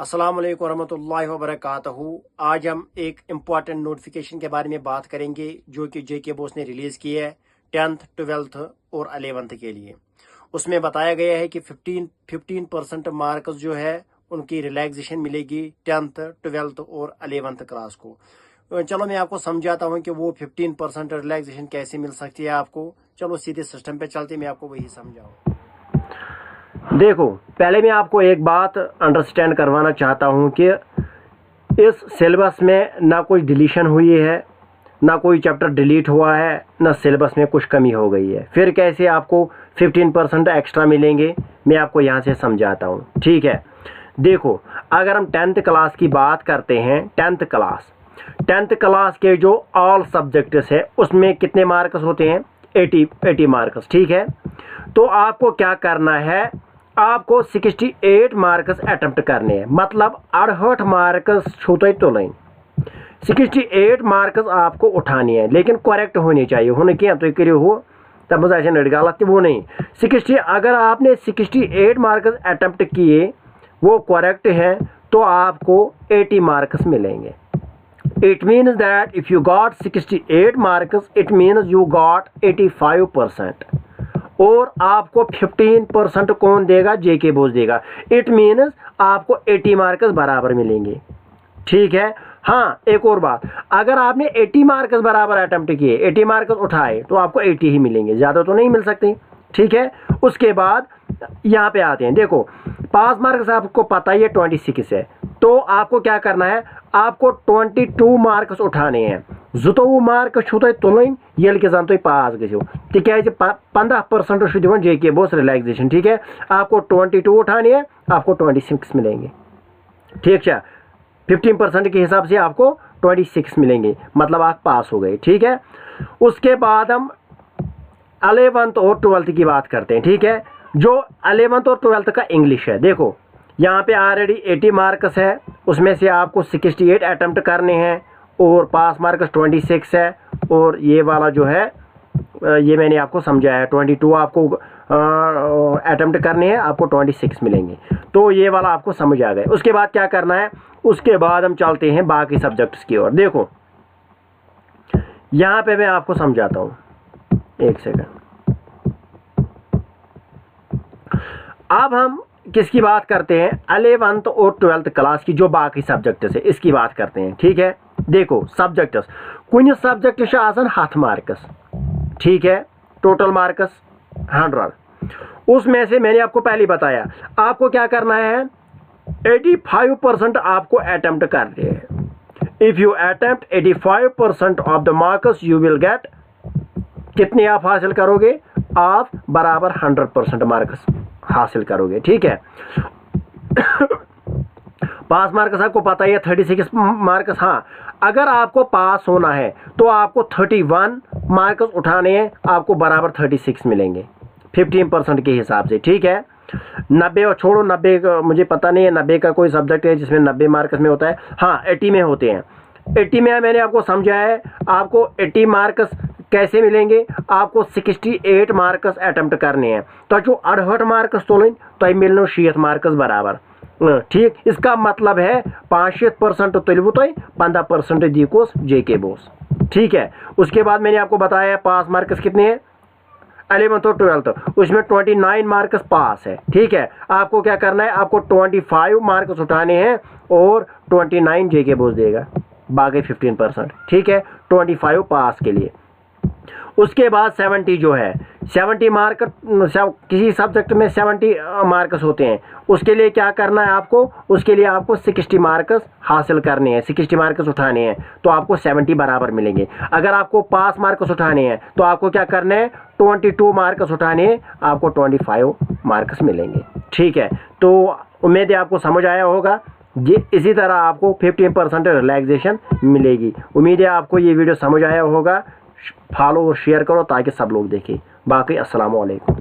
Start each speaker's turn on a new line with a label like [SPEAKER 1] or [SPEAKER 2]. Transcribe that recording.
[SPEAKER 1] अस्सलाम वालेकुम रहमतुल्लाहि व बरकातहू। आज हम एक इम्पॉर्टेंट नोटिफिकेशन के बारे में बात करेंगे जो कि जेके बोस ने रिलीज़ की है 10th 12th और 11th के लिए। उसमें बताया गया है कि 15% मार्क्स जो है उनकी रिलैक्सेशन मिलेगी 10th 12th और 11th क्लास को। चलो मैं आपको समझाता हूं कि वो 15% रिलैक्सेशन कैसे मिल सकती है आपको। चलो सीधे सिस्टम पे चलते, मैं आपको वही समझाऊँ। देखो, पहले मैं आपको एक बात अंडरस्टैंड करवाना चाहता हूं कि इस सिलेबस में ना कोई डिलीशन हुई है, ना कोई चैप्टर डिलीट हुआ है, ना सिलेबस में कुछ कमी हो गई है। फिर कैसे आपको 15% एक्स्ट्रा मिलेंगे, मैं आपको यहां से समझाता हूं। ठीक है, देखो, अगर हम 10th क्लास की बात करते हैं, 10th क्लास के जो ऑल सब्जेक्ट्स है उसमें कितने मार्क्स होते हैं? 80 मार्क्स। ठीक है, तो आपको क्या करना है, आपको 68 मार्क्स अटेम्प्ट करने हैं, मतलब 68 मार्क्स छूते तो नहीं, 68 मार्क्स आपको उठानी है, लेकिन करेक्ट होनी चाहिए। होने क्या तो करियो हो तब मुझे ऐसे नहीं गलत वो नहीं 60। अगर आपने 68 मार्क्स अटेम्प्ट किए वो करेक्ट है तो आपको 80 मार्क्स मिलेंगे। It means that if you got 68 marks it means you got 85%। और आपको 15% कौन देगा? जेके बोस देगा। इट मीन्स आपको 80 मार्क्स बराबर मिलेंगे। ठीक है। हाँ, एक और बात, अगर आपने 80 मार्क्स बराबर अटेम्प्ट किए, 80 मार्क्स उठाए तो आपको 80 ही मिलेंगे, ज़्यादा तो नहीं मिल सकते। ठीक है, उसके बाद यहाँ पे आते हैं। देखो, पास मार्क्स आपको पता ही है 26 है, तो आपको क्या करना है, आपको 22 मार्क्स उठाने हैं। 22 मार्क्स छूते तुलन ये के जान पास गो तिकाज 15% दिवान जेके बोस रिलैक्सेशन। ठीक है, आपको 22 उठाने हैं, आपको 26 मिलेंगे। ठीक है, 15% के हिसाब से आपको 26 मिलेंगे, मतलब आप पास हो गए। ठीक है, उसके बाद हम 11th और 12th की बात करते हैं। ठीक है, जो 11th और 12th का इंग्लिश है, देखो यहाँ पे ऑलरेडी 80 मार्क्स है, उसमें से आपको 68 अटेम्प्ट करने हैं और पास मार्क्स 26 है। और ये वाला जो है ये मैंने आपको समझाया, 22 आपको अटेम्प्ट करने हैं, आपको 26 मिलेंगे। तो ये वाला आपको समझ आ गया। उसके बाद क्या करना है, उसके बाद हम चलते हैं बाकी सब्जेक्ट्स की ओर। देखो यहाँ पे मैं आपको समझाता हूँ, एक सेकंड। अब हम किसकी बात करते हैं? 11th और 12th क्लास की जो बाकी सब्जेक्ट्स है इसकी बात करते हैं। ठीक है, देखो सब्जेक्ट्स, कुछ सब्जेक्ट 7 मार्क्स। ठीक है, टोटल मार्क्स 100। उसमें से मैंने आपको पहले बताया, आपको क्या करना है, 85% आपको अटेम्प्ट करने हैं। If you attempt 85% of the marks you will get, कितने आप हासिल करोगे? आप बराबर 100% मार्क्स हासिल करोगे। ठीक है, पास मार्क्स आपको पता ही है 36 मार्क्स। हाँ, अगर आपको पास होना है तो आपको 31 मार्क्स उठाने हैं, आपको बराबर 36 मिलेंगे 15% के हिसाब से। ठीक है, 90 और छोड़ो, 90 मुझे पता नहीं है 90 का कोई सब्जेक्ट है जिसमें 90 मार्क्स में होता है। हाँ, 80 में होते हैं। 80 में मैंने आपको समझाया है, आपको 80 मार्क्स कैसे मिलेंगे, आपको 68 मार्क्स अटेम्प्ट करने हैं, तो जो 68 मार्क्स तोलें तो मिलने 60 मार्क्स बराबर। ठीक, इसका मतलब है 5% तुलबू तो 15% दीकोस जेके बोस। ठीक है, उसके बाद मैंने आपको बताया पास मार्क्स कितने हैं 11th और 12th, उसमें 29 मार्क्स पास है। ठीक है, आपको क्या करना है, आपको 25 मार्क्स उठाने हैं और 29 जेके बोस देगा, बाकी 15%। ठीक है, 25 पास के लिए। उसके बाद 70 जो है 70 मार्क, किसी सब्जेक्ट में 70 मार्क्स होते हैं, उसके लिए क्या करना है आपको, उसके लिए आपको 60 मार्क्स हासिल करने हैं, 60 मार्क्स उठाने हैं, तो आपको 70 बराबर मिलेंगे। अगर आपको पास मार्क्स उठाने हैं तो आपको क्या करना है, 22 मार्क्स उठाने हैं, आपको 25 मार्क्स मिलेंगे। ठीक है, तो उम्मीद है आपको समझ आया होगा। ये इसी तरह आपको 15% रिलैक्सेशन मिलेगी। उम्मीद है आपको ये वीडियो समझ आया होगा। फॉलो और शेयर करो ताकि सब लोग देखें। बाकी अस्सलाम वालेकुम।